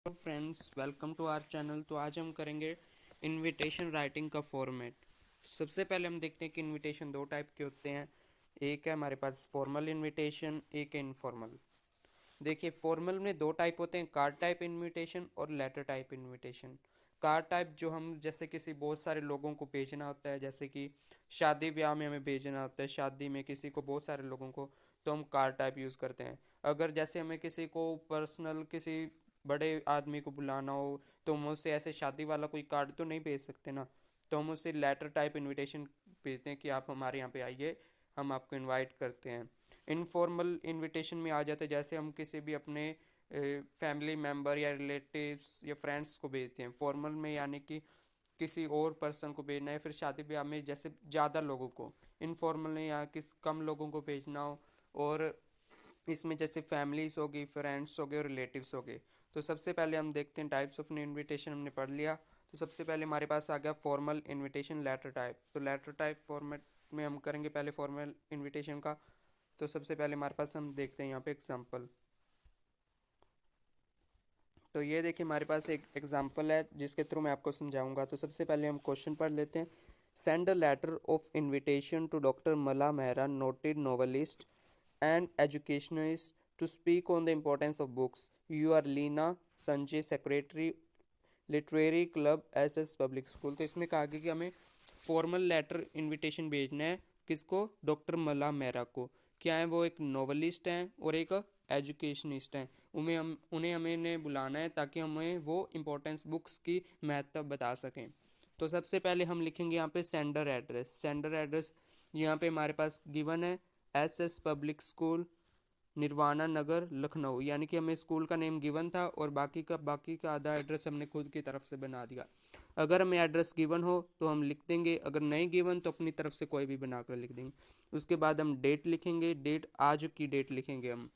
Hello friends, welcome to our channel. तो आज हम करेंगे इनविटेशन राइटिंग का फॉर्मेट। सबसे पहले हम देखते हैं कि इनविटेशन दो टाइप के होते हैं। एक है हमारे पास फॉर्मल इनविटेशन, एक है इनफॉर्मल। देखिए, फॉर्मल में दो टाइप होते हैं, कार्ड टाइप इनविटेशन और letter type invitation. Card type जो हम जैसे किसी बहुत सारे लोगों को भेजना होता है, जैसे कि शादी ब्याह में हमें भेजना होता है, शादी में किसी को बहुत सारे लोगों को, तो हम कार्ड टाइप यूज़ करते हैं। अगर जैसे हमें किसी को पर्सनल किसी बड़े आदमी को बुलाना हो, तो हम उससे ऐसे शादी वाला कोई कार्ड तो नहीं भेज सकते ना। तो हम उससे लेटर टाइप इनविटेशन भेजते हैं कि आप हमारे यहाँ पे आइए, हम आपको इनवाइट करते हैं। इनफॉर्मल इनविटेशन में आ जाते हैं, जैसे हम किसी भी अपने फैमिली मेम्बर या रिलेटिव्स या फ्रेंड्स को भेजते हैं। फॉर्मल में यानी कि किसी और पर्सन को भेजना है, फिर शादी ब्याह में जैसे ज़्यादा लोगों को। इनफॉर्मल में या किस कम लोगों को भेजना हो, और इसमें जैसे फैमिलीज हो गई, फ्रेंड्स हो गए और रिलेटिव्स हो गए। तो सबसे पहले हम देखते हैं टाइप्स ऑफ इनविटेशन, हमने पढ़ लिया। तो सबसे पहले हमारे पास आ गया फॉर्मल इनविटेशन, लेटर टाइप। तो लेटर टाइप फॉर्मेट में हम करेंगे पहले फॉर्मल इनविटेशन का। तो सबसे पहले हमारे पास हम देखते हैं यहाँ पे एग्जांपल। तो ये देखिए, हमारे पास एक एग्जांपल है जिसके थ्रू मैं आपको समझाऊंगा। तो सबसे पहले हम क्वेश्चन पढ़ लेते हैं। Send a letter of invitation to doctor Mala Mehra, noted novelist and educationalists, to speak on the importance of books. You are Leena Sanjay, secretary literary club S S public school. तो इसमें कहा गया कि हमें फॉर्मल लेटर इनविटेशन भेजना है। किसको? Doctor Mala Mehra को। क्या है वो? एक नोवेलिस्ट हैं और एक एजुकेशनिस्ट हैं। उन्हें हमें बुलाना है ताकि हमें वो इम्पोर्टेंस बुक्स की महत्ता बता सकें। तो सबसे पहले हम लिखेंगे यहाँ पे सेंडर एड्रेस। सेंडर एड्रेस यहाँ पे हमारे पास गिवन है, S S public school, nirvana नगर, लखनऊ। यानी कि हमें स्कूल का नेम गिवन था और बाकी का आधा एड्रेस हमने खुद की तरफ से बना दिया। अगर हमें एड्रेस गिवन हो तो हम लिख देंगे, अगर नहीं गिवन तो अपनी तरफ से कोई भी बनाकर लिख देंगे। उसके बाद हम डेट लिखेंगे। डेट, आज की डेट लिखेंगे हम,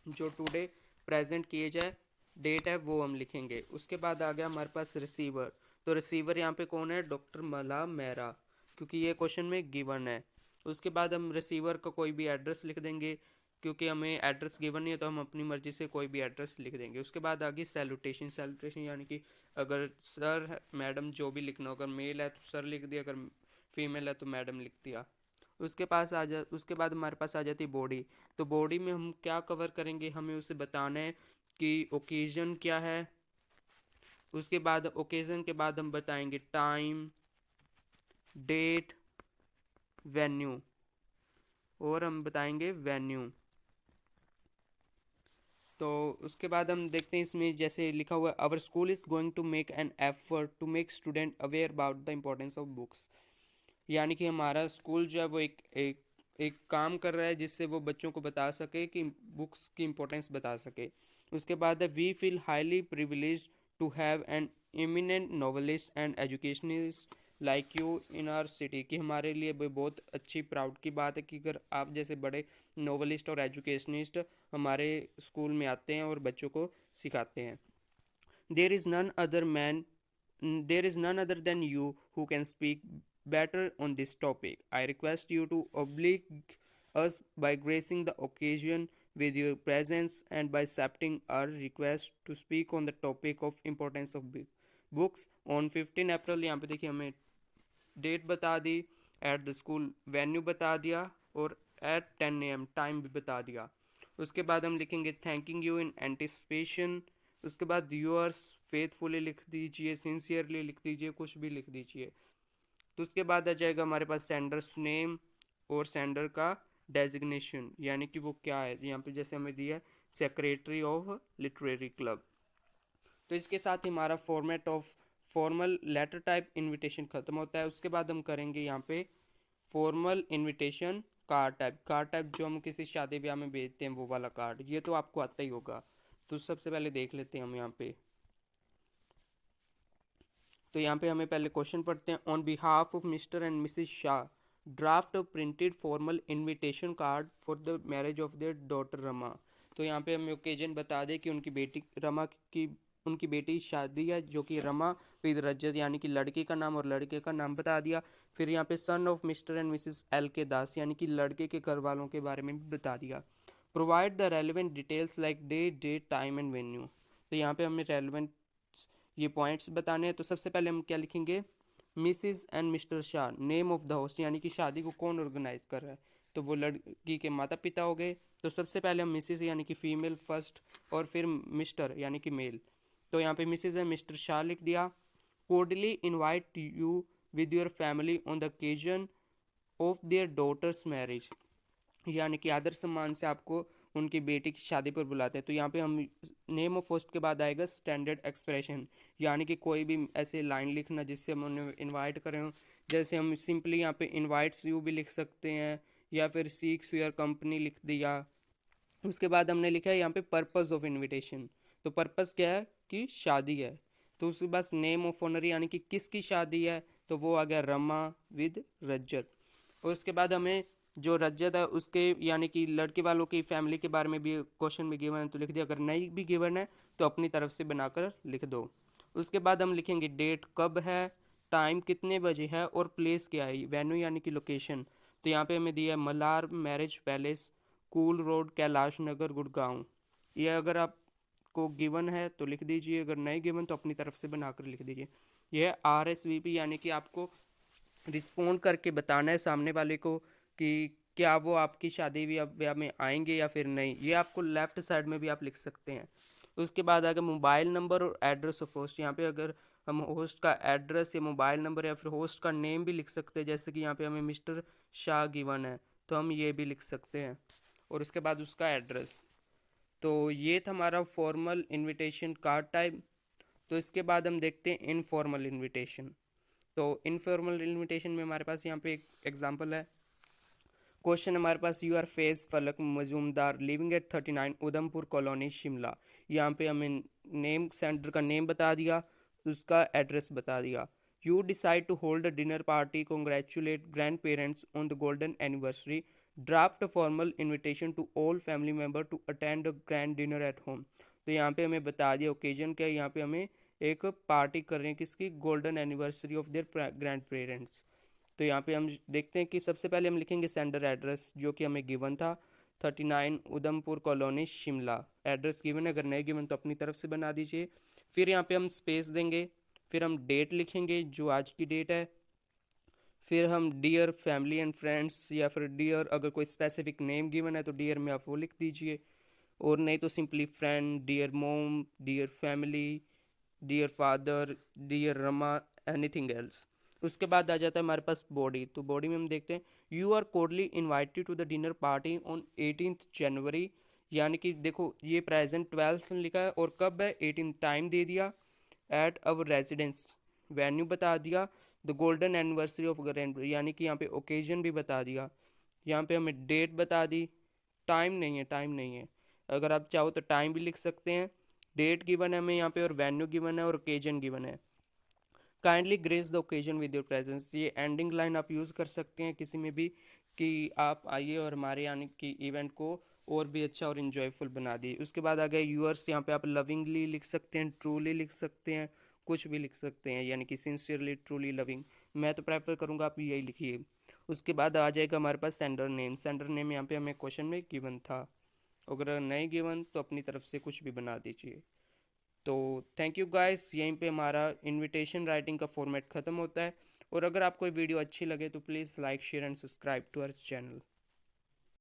जो टुडे प्रेजेंट किए जाए डेट है वो हम लिखेंगे। उसके बाद आ गया हमारे पास रिसीवर। तो रिसीवर यहाँ पे कौन है? डॉक्टर मला मेहरा, क्योंकि ये क्वेश्चन में गिवन है। उसके बाद हम रिसीवर का कोई भी एड्रेस लिख देंगे, क्योंकि हमें एड्रेस गिवन नहीं है तो हम अपनी मर्जी से कोई भी एड्रेस लिख देंगे। उसके बाद आ गई सैल्यूटेशन। सैल्यूटेशन यानी कि अगर सर मैडम जो भी लिखना हो, अगर मेल है तो सर लिख दिया, अगर फीमेल है तो मैडम लिख दिया। उसके बाद हमारे पास आ जाती बॉडी। तो बॉडी में हम क्या कवर करेंगे, हमें उसे बताना है कि ओकेजन क्या है। उसके बाद ओकेजन के बाद हम बताएंगे टाइम, डेट, वेन्यू, और हम बताएंगे वेन्यू। तो उसके बाद हम देखते हैं, इसमें जैसे लिखा हुआ है, our school is going to make an effort to make student aware about the importance of books. यानी कि हमारा स्कूल जो है वो एक काम कर रहा है जिससे वो बच्चों को बता सके कि बुक्स की इम्पोर्टेंस बता सके। उसके बाद है, we feel highly privilege to have an eminent novelist and educationist like you in our city. कि हमारे लिए भी बहुत अच्छी प्राउड की बात है कि अगर आप जैसे बड़े नॉवलिस्ट और एजुकेशनिस्ट हमारे स्कूल में आते हैं और बच्चों को सिखाते हैं। There is none other man there is none other than you who can speak better on this topic. I request you to oblige us by gracing the occasion with your presence and by accepting our request to speak on the topic of importance of books on 15 अप्रैल। यहाँ पे देखिए, हमें date बता दी, at the school venue बता दिया, और eight 10 AM time भी बता दिया। उसके बाद हम लिखेंगे थैंकिंग यू इन एंटिसिपेशन। उसके बाद यूअर्स फेथफुली लिख दीजिए, सिंसियरली लिख दीजिए, कुछ भी लिख दीजिए। तो उसके बाद आ जाएगा हमारे पास सेंडर्स नेम और सेंडर का डेजिग्नेशन, यानी कि वो क्या है। यहाँ पे जैसे हमें दिया है सेक्रेटरी ऑफ लिटरेरी क्लब। तो इसके साथ ही हमारा format of formal letter type invitation ख़त्म होता है। उसके बाद हम करेंगे यहाँ पे formal invitation card type. Card type जो हम किसी शादी ब्याह में भेजते हैं वो वाला कार्ड, ये तो आपको आता ही होगा। तो सबसे पहले देख लेते हैं हम यहाँ पे। तो यहाँ पे हमें पहले क्वेश्चन पढ़ते हैं। On behalf of mister and Mrs Shah, draft a printed formal invitation card for the marriage of their daughter Rama. तो यहाँ पे हमें ओकेजन बता दें कि उनकी बेटी रमा की उनकी बेटी शादी है, जो कि रमा विद रजत, यानी कि लड़के का नाम और लड़के का नाम बता दिया। फिर यहाँ पे son of mister and Mrs L के दास, यानी कि लड़के के घर वालों के बारे में भी बता दिया। Provide the relevant details like day, date, time and venue. तो यहाँ पे हमें रेलेवेंट ये पॉइंट्स बताने हैं। तो सबसे पहले हम क्या लिखेंगे, Mrs and mister Shah, name of the host, यानी कि शादी को कौन ऑर्गेनाइज कर रहा है, तो वो लड़की के माता पिता हो गए। तो सबसे पहले हम मिसिज यानी कि फीमेल फर्स्ट, और फिर मिस्टर यानी कि मेल। तो यहाँ पे मिसिज है, मिस्टर शाह लिख दिया। Cordially invite you with your family on the occasion of their daughter's marriage, यानी कि आदर सम्मान से आपको उनकी बेटी की शादी पर बुलाते हैं। तो यहाँ पे हम नेम ऑफ होस्ट के बाद आएगा स्टैंडर्ड एक्सप्रेशन, यानी कि कोई भी ऐसे लाइन लिखना जिससे हम उन्हें इनवाइट करें हो। जैसे हम सिंपली यहाँ पे इनवाइट्स यू भी लिख सकते हैं, या फिर सीक्स योर कंपनी लिख दिया। उसके बाद हमने लिखा है यहाँ पे पर्पस ऑफ इनविटेशन। तो पर्पस क्या है कि शादी है। तो उसके बाद नेम ऑफ ऑनर, यानी कि किसकी शादी है, तो वो आ गया रमा विद रजत। और उसके बाद हमें जो रजत है उसके यानी कि लड़के वालों की फैमिली के बारे में भी क्वेश्चन में गिवन है तो लिख दिया, अगर नहीं भी गिवन है तो अपनी तरफ से बनाकर लिख दो। उसके बाद हम लिखेंगे डेट कब है, टाइम कितने बजे है, और प्लेस क्या है, वेन्यू यानी कि लोकेशन। तो यहाँ पे हमें दिया है Malar marriage palace, cool road, Kailash Nagar, Gurgaon. ये अगर आपको गिवन है तो लिख दीजिए, अगर नहीं गिवन तो अपनी तरफ से बनाकर लिख दीजिए। यह RSVP यानी कि आपको रिस्पोंड करके बताना है सामने वाले को कि क्या वो आपकी शादी ब्याह में आएंगे या फिर नहीं। ये आपको लेफ्ट साइड में भी आप लिख सकते हैं। उसके बाद आगे मोबाइल नंबर और एड्रेस ऑफ होस्ट। यहाँ पे अगर हम होस्ट का एड्रेस या मोबाइल नंबर या फिर होस्ट का नेम भी लिख सकते हैं, जैसे कि यहाँ पे हमें मिस्टर शाह गिवन है तो हम ये भी लिख सकते हैं, और उसके बाद उसका एड्रेस। तो ये था हमारा फॉर्मल इनविटेशन कार्ड टाइप। तो इसके बाद हम देखते हैं इनफॉर्मल इनविटेशन। तो इनफॉर्मल इनविटेशन में हमारे पास यहाँ पे एक एग्जांपल है। क्वेश्चन हमारे पास, यू आर फेज फलक Majumdar living at 39 Udhampur colony Shimla. यहाँ पे हमें नेम सेंटर का नेम बता दिया, उसका एड्रेस बता दिया। You decide to hold a dinner party, congratulate grand parents on the golden anniversary, draft formal invitation to all family member to attend a grand dinner at home. तो यहाँ पे हमें बता दिया ओकेजन क्या है, यहाँ पे हमें एक पार्टी कर रहे हैं किसकी, golden anniversary of their grand parents. तो यहाँ पे हम देखते हैं कि सबसे पहले हम लिखेंगे सेंडर एड्रेस जो कि हमें गिवन था, 39 Udhampur colony Shimla. Address given है, अगर नहीं गिवन तो अपनी तरफ से बना दीजिए। फिर यहाँ पे हम स्पेस देंगे, फिर हम डेट लिखेंगे जो आज की डेट है। फिर हम डियर फैमिली एंड फ्रेंड्स, या फिर डियर अगर कोई स्पेसिफिक नेम गिवन है तो डियर में आप वो लिख दीजिए, और नहीं तो simply friend, dear mom, dear family, dear father, dear Rama, anything else. उसके बाद आ जाता है हमारे पास बॉडी। तो बॉडी में हम देखते हैं, you are cordially invited to the dinner party on 18 January, यानी कि देखो ये प्रेजेंट 12th लिखा है और कब है 18, टाइम दे दिया, एट अवर रेजिडेंस, वेन्यू बता दिया, the golden anniversary of grand, यानी कि यहाँ पे ओकेजन भी बता दिया, यहाँ पे हमें डेट बता दी। टाइम नहीं है, टाइम नहीं है, अगर आप चाहो तो टाइम भी लिख सकते हैं। डेट गिवन है हमें यहाँ पे, और वेन्यू गिवन है, और ओकेजन गिवन है। Kindly grace the occasion with your presence, ये एंडिंग लाइन आप यूज़ कर सकते हैं किसी में भी कि आप आइए और हमारे यानी कि इवेंट को और भी अच्छा और इन्जॉयफुल बना दिए। उसके बाद आ गया यूअर्स, यहाँ पे आप लविंगली लिख सकते हैं, ट्रूली लिख सकते हैं, कुछ भी लिख सकते हैं, यानी कि सिंसियरली, ट्रूली, लविंग। मैं तो प्रेफर करूँगा आप यही लिखिए। उसके बाद आ जाएगा हमारे पास सेंडर नेम। सेंडर नेम यहाँ पे हमें क्वेश्चन में गिवन था, अगर नहीं गिवन तो अपनी तरफ से कुछ भी बना दीजिए। तो थैंक यू गाइस, यहीं पे हमारा इनविटेशन राइटिंग का फॉर्मेट ख़त्म होता है। और अगर आपको वीडियो अच्छी लगे तो please like, share and subscribe to our channel.